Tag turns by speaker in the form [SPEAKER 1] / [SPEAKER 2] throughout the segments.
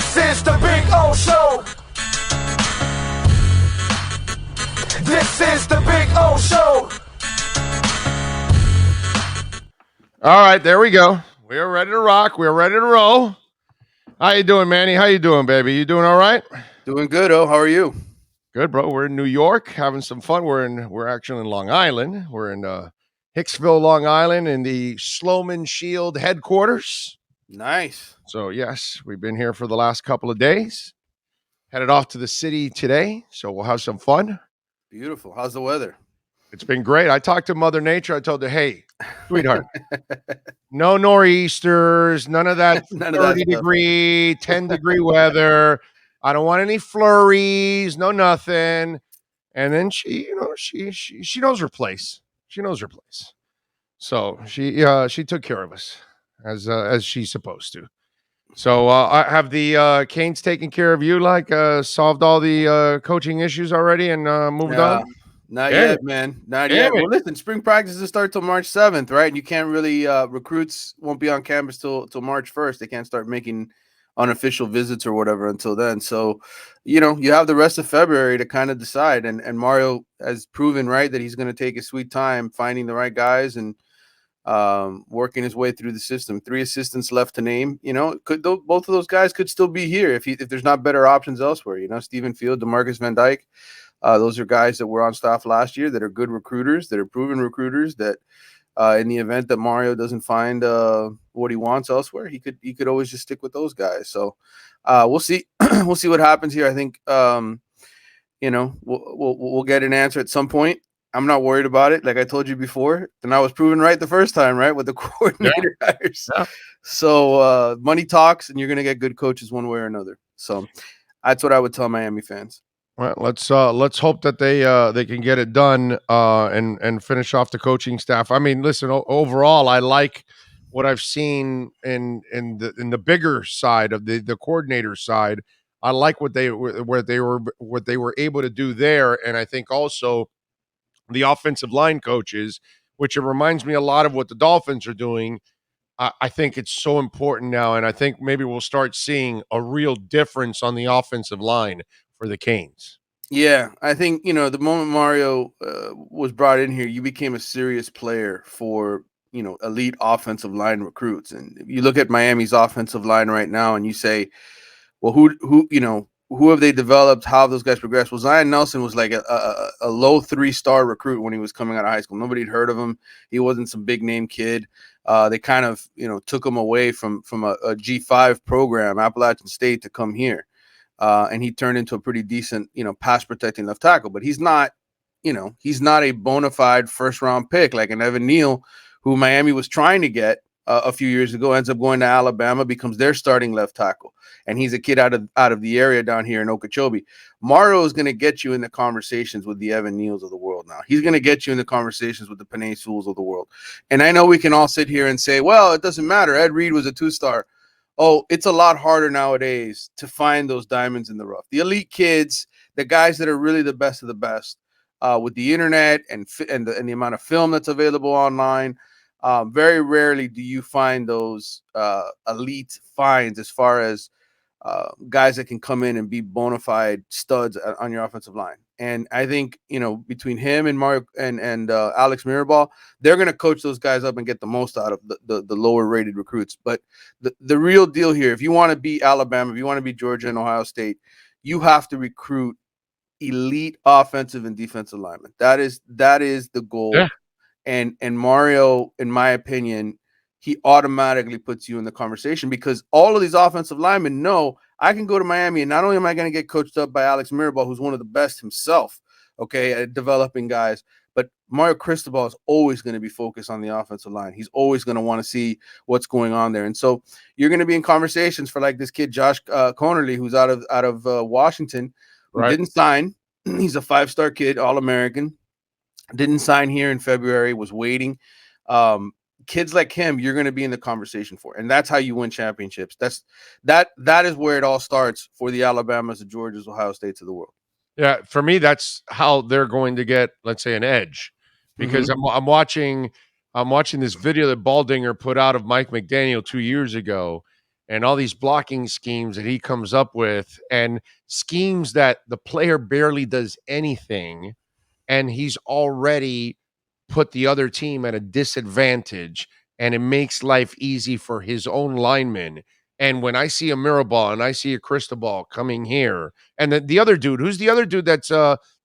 [SPEAKER 1] This is the Big O Show. This is the Big O Show.
[SPEAKER 2] All right, there we go. We are ready to rock. We are ready to roll. How you doing, Manny? How you doing, baby? You doing all right?
[SPEAKER 3] Doing good. Oh, how are you?
[SPEAKER 2] Good, bro. We're in New York having some fun. We're actually in Long Island. We're in Hicksville, Long Island, in the Slomin Shield headquarters.
[SPEAKER 3] Nice.
[SPEAKER 2] So yes, we've been here for the last couple of days. Headed off to the city today, so we'll have some fun.
[SPEAKER 3] Beautiful. How's the weather?
[SPEAKER 2] It's been great. I talked to Mother Nature. I told her, "Hey, sweetheart, no nor'easters, none of that
[SPEAKER 3] None of that
[SPEAKER 2] 30
[SPEAKER 3] stuff.
[SPEAKER 2] degree, 10-degree weather. I don't want any flurries, no nothing." And then she knows her place. She knows her place. So she took care of us as she's supposed to. So I have the Canes taken care of you, like solved all the coaching issues already and moved on?
[SPEAKER 3] Not
[SPEAKER 2] Damn
[SPEAKER 3] yet,
[SPEAKER 2] it.
[SPEAKER 3] man. Not
[SPEAKER 2] Damn
[SPEAKER 3] yet.
[SPEAKER 2] it.
[SPEAKER 3] Well, listen, spring practices start till March 7th, right? And you can't really recruits won't be on campus till March 1st. They can't start making unofficial visits or whatever until then. So, you have the rest of February to kind of decide. And Mario has proven, right, that he's going to take his sweet time finding the right guys and working his way through the system. 3 assistants left to name. Both of those guys could still be here if there's not better options elsewhere. Stephen Field, DeMarcus Van Dyke. Those are guys that were on staff last year that are good recruiters, that are proven recruiters. That in the event that Mario doesn't find what he wants elsewhere, he could always just stick with those guys. So we'll see. We'll see what happens here. I think we'll get an answer at some point. I'm not worried about it. Like I told you before, and I was proven right the first time, right, with the coordinator hires.
[SPEAKER 2] Yeah.
[SPEAKER 3] So money talks, and you're going to get good coaches one way or another. So that's what I would tell Miami fans.
[SPEAKER 2] Well, let's hope that they can get it done and finish off the coaching staff. I mean, listen, overall, I like what I've seen in the bigger side of the coordinator side. I like what they were able to do there, and I think also the offensive line coaches, which it reminds me a lot of what the Dolphins are doing. I think it's so important now, and I think maybe we'll start seeing a real difference on the offensive line for the Canes.
[SPEAKER 3] Yeah, I think the moment Mario was brought in here, you became a serious player for elite offensive line recruits. And you look at Miami's offensive line right now, and you say, well, who have they developed? How have those guys progressed? Well, Zion Nelson was like a low 3-star recruit when he was coming out of high school. Nobody had heard of him. He wasn't some big name kid. They kind of took him away from a G5 program, Appalachian State, to come here. And he turned into a pretty decent, pass protecting left tackle. But he's not a bona fide first round pick like an Evan Neal, who Miami was trying to get a few years ago, ends up going to Alabama, becomes their starting left tackle. And he's a kid out of the area down here in Okeechobee. Mario is going to get you in the conversations with the Evan Neals of the world now. He's going to get you in the conversations with the Panay Sewells of the world. And I know we can all sit here and say, well, it doesn't matter. Ed Reed was a 2-star. Oh, it's a lot harder nowadays to find those diamonds in the rough. The elite kids, the guys that are really the best of the best, with the internet and the amount of film that's available online, very rarely do you find those elite finds as far as guys that can come in and be bona fide studs on your offensive line. And I think, between him and Mario and Alex Mirabal, they're going to coach those guys up and get the most out of the lower rated recruits. But the real deal here, if you want to beat Alabama, if you want to beat Georgia and Ohio State, you have to recruit elite offensive and defensive linemen. That is the goal.
[SPEAKER 2] Yeah.
[SPEAKER 3] And Mario, in my opinion, he automatically puts you in the conversation because all of these offensive linemen know I can go to Miami and not only am I going to get coached up by Alex Mirabal, who's one of the best himself, okay, at developing guys, but Mario Cristobal is always going to be focused on the offensive line. He's always going to want to see what's going on there. And so you're going to be in conversations for like this kid, Josh Conerly, who's out of Washington, who didn't sign. He's a 5-star kid, All-American. Didn't sign here in February, was waiting. Kids like him, you're going to be in the conversation for, and that's how you win championships. That is where it all starts for the Alabamas, the Georgias, Ohio States of the world.
[SPEAKER 2] Yeah, for me, that's how they're going to get, let's say, an edge, because I'm watching this video that Baldinger put out of Mike McDaniel 2 years ago, and all these blocking schemes that he comes up with, and schemes that the player barely does anything, and he's already put the other team at a disadvantage, and it makes life easy for his own linemen. And when I see a Mirabal and I see a Cristobal coming here, and the other dude, who's the other dude that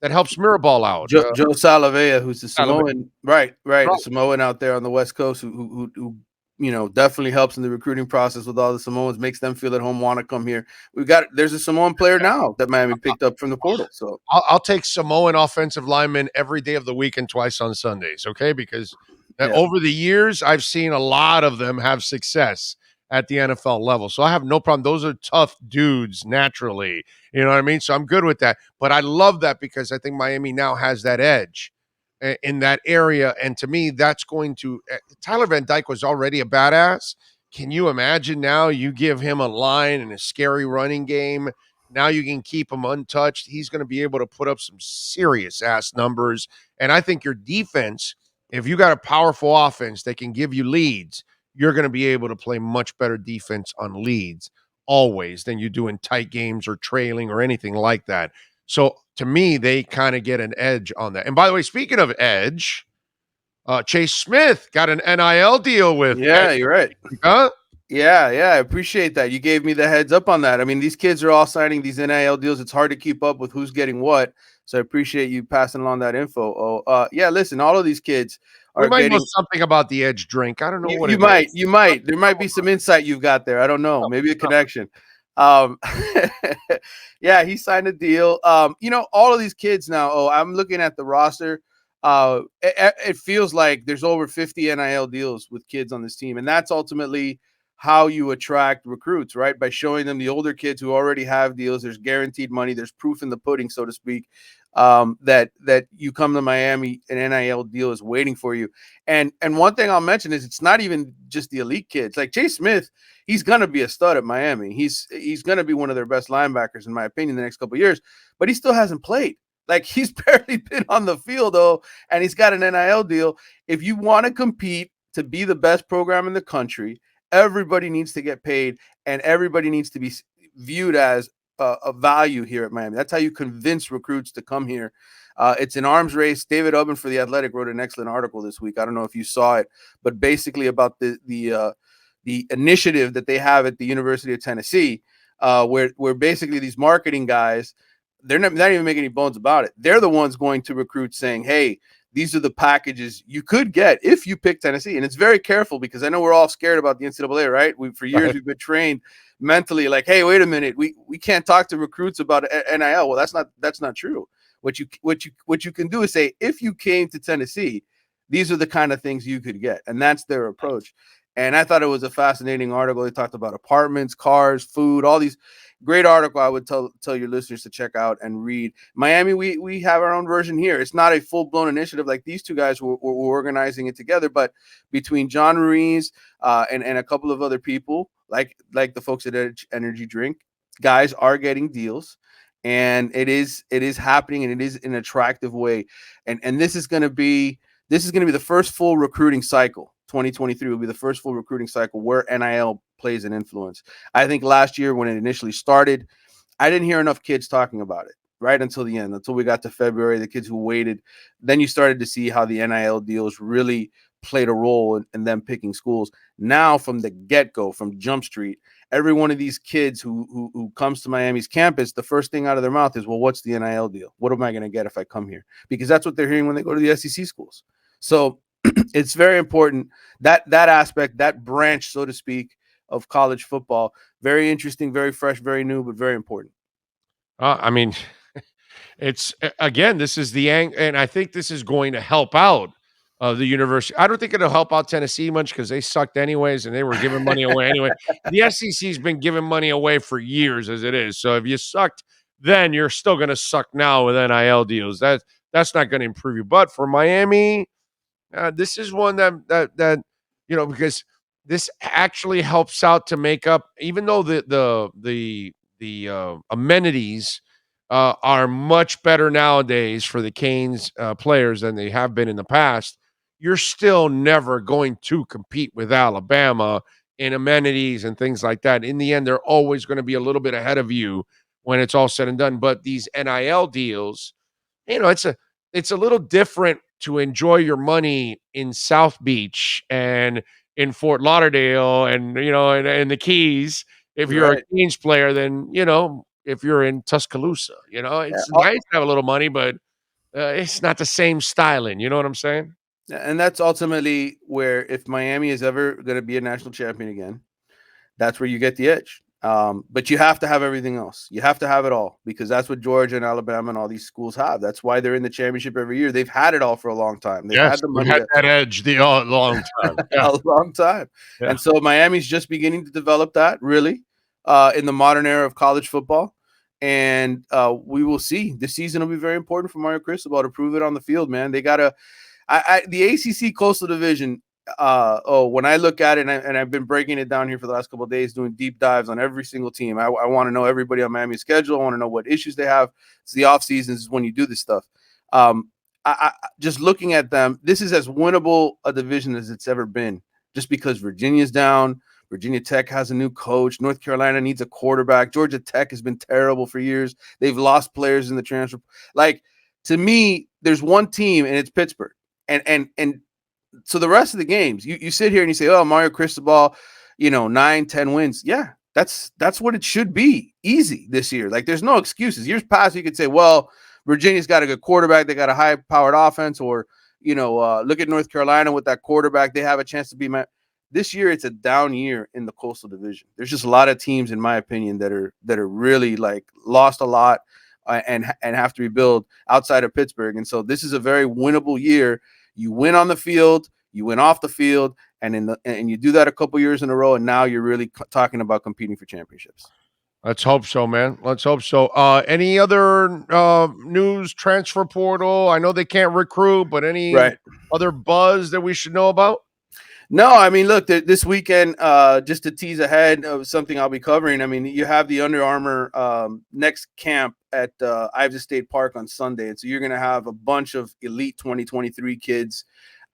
[SPEAKER 2] helps Mirabal out?
[SPEAKER 3] Joe Salavea, who's the
[SPEAKER 2] Salavea.
[SPEAKER 3] Samoan, right, the
[SPEAKER 2] Right.
[SPEAKER 3] Samoan out there on the West Coast, who definitely helps in the recruiting process with all the Samoans, makes them feel at home, want to come here. There's a Samoan player now that Miami picked up from the portal. So
[SPEAKER 2] I'll take Samoan offensive linemen every day of the week and twice on Sundays, okay? Because over the years, I've seen a lot of them have success at the NFL level. So I have no problem. Those are tough dudes naturally. You know what I mean? So I'm good with that. But I love that because I think Miami now has that edge in that area. And to me, that's going to Tyler Van Dyke was already a badass. Can you imagine now you give him a line and a scary running game? Now you can keep him untouched. He's going to be able to put up some serious ass numbers. And I think your defense, if you got a powerful offense that can give you leads, you're going to be able to play much better defense on leads always than you do in tight games or trailing or anything like that. So to me, they kind of get an edge on that. And by the way, speaking of edge, Chase Smith got an NIL deal with.
[SPEAKER 3] yeah, you're right.
[SPEAKER 2] Huh?
[SPEAKER 3] Yeah, I appreciate that. You gave me the heads up on that. I mean, these kids are all signing these NIL deals. It's hard to keep up with who's getting what. So I appreciate you passing along that info. Yeah, listen, all of these kids
[SPEAKER 2] we might know something about the edge drink. I don't know what
[SPEAKER 3] you might. You might. There might be some insight you've got there. I don't know. Maybe a connection. Yeah, he signed a deal. All of these kids now. I'm looking at the roster. It feels like there's over 50 NIL deals with kids on this team, and that's ultimately how you attract recruits, right? By showing them the older kids who already have deals. There's guaranteed money. There's proof in the pudding, so to speak, that you come to Miami, an NIL deal is waiting for you. And one thing I'll mention is it's not even just the elite kids. Like Chase Smith, he's going to be a stud at Miami. He's going to be one of their best linebackers, in my opinion, the next couple of years, but he still hasn't played. Like he's barely been on the field, though, and he's got an NIL deal. If you want to compete to be the best program in the country, everybody needs to get paid, and everybody needs to be viewed as a value here at Miami. That's how you convince recruits to come here. It's an arms race. David Ubben for The Athletic wrote an excellent article this week. I don't know if you saw it, but basically about the initiative that they have at the University of Tennessee, where basically these marketing guys, they're not even making any bones about it. They're the ones going to recruits saying, hey, these are the packages you could get if you pick Tennessee. And it's very careful because I know we're all scared about the NCAA, right? For years, we've been trained mentally like, hey, wait a minute, we can't talk to recruits about NIL. Well, that's not true. What you can do is say, if you came to Tennessee, these are the kind of things you could get. And that's their approach. And I thought it was a fascinating article. They talked about apartments, cars, food, all these. Great article. I would tell your listeners to check out and read. Miami, we have our own version here. It's not a full-blown initiative like these two guys were organizing it together, but between John Ruiz and a couple of other people, like the folks at Energy Drink, guys are getting deals, and it is happening, and it is an attractive way. And this is going to be the first full recruiting cycle. 2023 will be the first full recruiting cycle where NIL plays an influence. I think last year when it initially started, I didn't hear enough kids talking about it right until the end, until we got to February, the kids who waited. Then you started to see how the NIL deals really played a role in them picking schools. Now from the get-go, from Jump Street, every one of these kids who comes to Miami's campus, the first thing out of their mouth is, well, what's the NIL deal? What am I going to get if I come here? Because that's what they're hearing when they go to the SEC schools. So it's very important that aspect, that branch, so to speak, of college football. Very interesting, very fresh, very new, but very important.
[SPEAKER 2] I mean, it's again, this is the and I think this is going to help out the university. I don't think it'll help out Tennessee much because they sucked anyways, and they were giving money away anyway. The SEC's been giving money away for years as it is. So if you sucked then, you're still going to suck now with NIL deals. That's not going to improve you. But for Miami, this is one that because this actually helps out to make up, even though the amenities are much better nowadays for the Canes players than they have been in the past. You're still never going to compete with Alabama in amenities and things like that. In the end, they're always going to be a little bit ahead of you when it's all said and done. But these NIL deals, it's a little different to enjoy your money in South Beach and in Fort Lauderdale and the Keys if you're a
[SPEAKER 3] Right.
[SPEAKER 2] Kings player than, if you're in Tuscaloosa.
[SPEAKER 3] Yeah.
[SPEAKER 2] It's nice to have a little money, but it's not the same styling. You know what I'm saying?
[SPEAKER 3] And that's ultimately where, if Miami is ever going to be a national champion again, that's where you get the edge. But you have to have everything else. You have to have it all, because that's what Georgia and Alabama and all these schools have. That's why they're in the championship every year. They've had it all for a long time. They've
[SPEAKER 2] Yes,
[SPEAKER 3] had the
[SPEAKER 2] they've
[SPEAKER 3] money
[SPEAKER 2] had that edge the long time. Yeah,
[SPEAKER 3] a long time.
[SPEAKER 2] yeah.
[SPEAKER 3] And so Miami's just beginning to develop that, really, in the modern era of college football. And we will see. This season will be very important for Mario Cristobal to prove it on the field, man. They got to the ACC Coastal Division. When I look at it, and I've been breaking it down here for the last couple of days, doing deep dives on every single team. I want to know everybody on Miami's schedule. I want to know what issues they have. It's the off seasons is when you do this stuff. I just looking at them, this is as winnable a division as it's ever been, just because Virginia's down. Virginia Tech has a new coach. North Carolina needs a quarterback. Georgia Tech has been terrible for years. They've lost players in the transfer. Like, to me, there's one team, and it's Pittsburgh. And so the rest of the games, you sit here and you say, oh, Mario Cristobal, 9-10 wins. Yeah, that's what it should be. Easy this year. Like, there's no excuses. Years past, you could say, well, Virginia's got a good quarterback. They got a high-powered offense. Or, look at North Carolina with that quarterback. They have a chance to be this year. It's a down year in the Coastal Division. There's just a lot of teams, in my opinion, that are really, like, lost a lot and have to rebuild outside of Pittsburgh. And so this is a very winnable year. You win on the field, you win off the field, and you do that a couple years in a row, and now you're really talking about competing for championships.
[SPEAKER 2] Let's hope so, man. Let's hope so. Any other news, transfer portal? I know they can't recruit, but any other buzz that we should know about?
[SPEAKER 3] No, I mean, look, this weekend, just to tease ahead of something I'll be covering, I mean, you have the Under Armour next camp at Yves State Park on Sunday. And so you're going to have a bunch of elite 2023 kids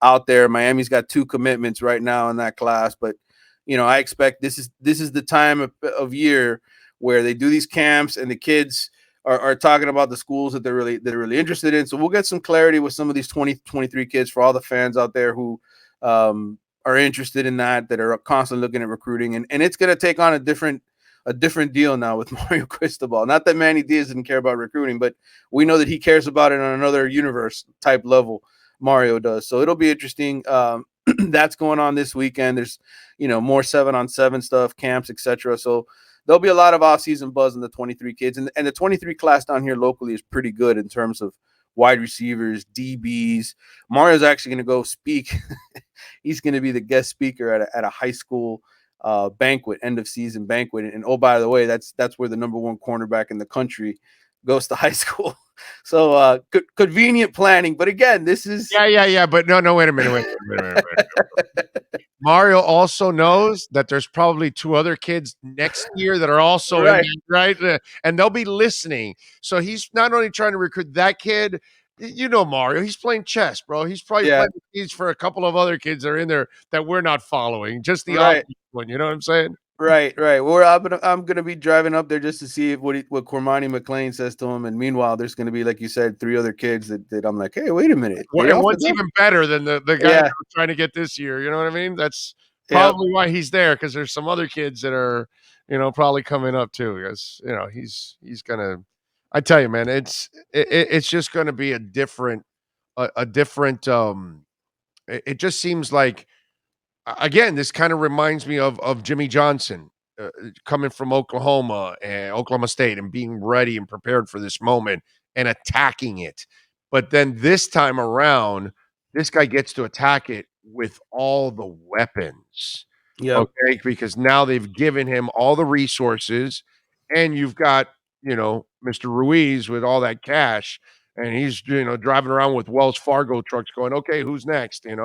[SPEAKER 3] out there. Miami's got 2 commitments right now in that class. But, I expect this is the time of year where they do these camps, and the kids are talking about the schools that they're really interested in. So we'll get some clarity with some of these 2023 kids for all the fans out there who are interested in that are constantly looking at recruiting. And it's going to take on a different deal now with Mario Cristobal. Not that Manny Diaz didn't care about recruiting, but we know that he cares about it on another universe type level. Mario does. So it'll be interesting. That's going on this weekend. There's, more 7-on-7 stuff, camps, etc. So there'll be a lot of off-season buzz in the 23 kids. And the 23 class down here locally is pretty good in terms of wide receivers, DBs. Mario's actually going to go speak. He's going to be the guest speaker at a high school banquet, end of season banquet. And oh, by the way, that's where the number 1 cornerback in the country goes to high school. So convenient planning. But again, this is
[SPEAKER 2] yeah. But no, wait a minute. Mario also knows that there's probably 2 other kids next year that are also
[SPEAKER 3] right.
[SPEAKER 2] And they'll be listening. So he's not only trying to recruit that kid. Mario, he's playing chess, bro. He's probably playing keys for a couple of other kids that are in there that we're not following. Just the obvious one, you know what I'm saying?
[SPEAKER 3] Right. Well, I'm gonna be driving up there just to see what Cormani McLean says to him, and meanwhile, there's gonna be, like you said, 3 other kids that I'm like, hey, wait a minute.
[SPEAKER 2] And what's even better than the guy that we're trying to get this year? You know what I mean? That's probably why he's there, because there's some other kids that are, probably coming up too. Because he's gonna. I tell you, man, it's just gonna be a different. It just seems like. Again, this kind of reminds me of Jimmy Johnson coming from Oklahoma and Oklahoma State and being ready and prepared for this moment and attacking it. But then this time around, this guy gets to attack it with all the weapons.
[SPEAKER 3] Yeah.
[SPEAKER 2] Okay. Because now they've given him all the resources, and you've got, Mr. Ruiz with all that cash, and he's, driving around with Wells Fargo trucks going, okay, who's next? And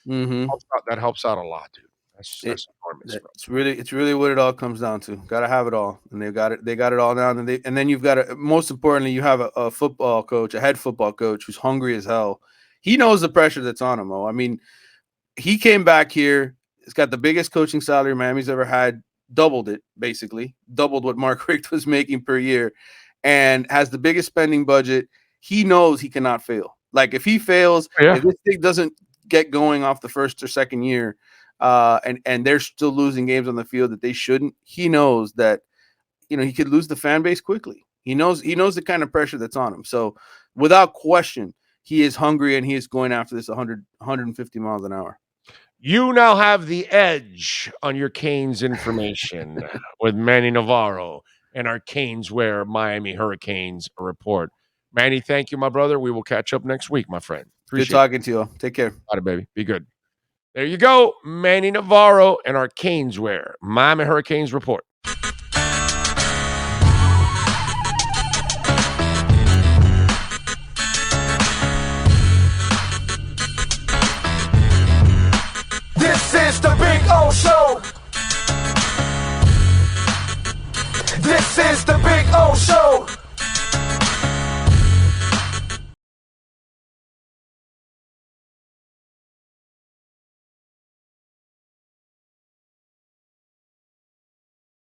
[SPEAKER 2] that helps out a lot, dude. That's enormous, bro.
[SPEAKER 3] It's really what it all comes down to. Got to have it all, and they got it all now. And then you've got most importantly, you have a football coach, a head football coach who's hungry as hell. He knows the pressure that's on him. I mean, he came back here It's got the biggest coaching salary Miami's ever had, doubled it, basically, doubled what Mark Richt was making per year, and has the biggest spending budget. He knows he cannot fail. Like, if he fails, if this thing doesn't get going off the first or second year, and they're still losing games on the field that they shouldn't, he knows that, he could lose the fan base quickly. He knows the kind of pressure that's on him. So without question, he is hungry and he is going after this 150 miles an hour.
[SPEAKER 2] You now have the edge on your Canes information with Manny Navarro and our Canes Wear Miami Hurricanes report. Manny, thank you, my brother. We will catch up next week, my friend.
[SPEAKER 3] Appreciate Good talking to you all. Take care.
[SPEAKER 2] Got it, baby. Be good. There you go. Manny Navarro and our Canes Wear Miami Hurricanes report.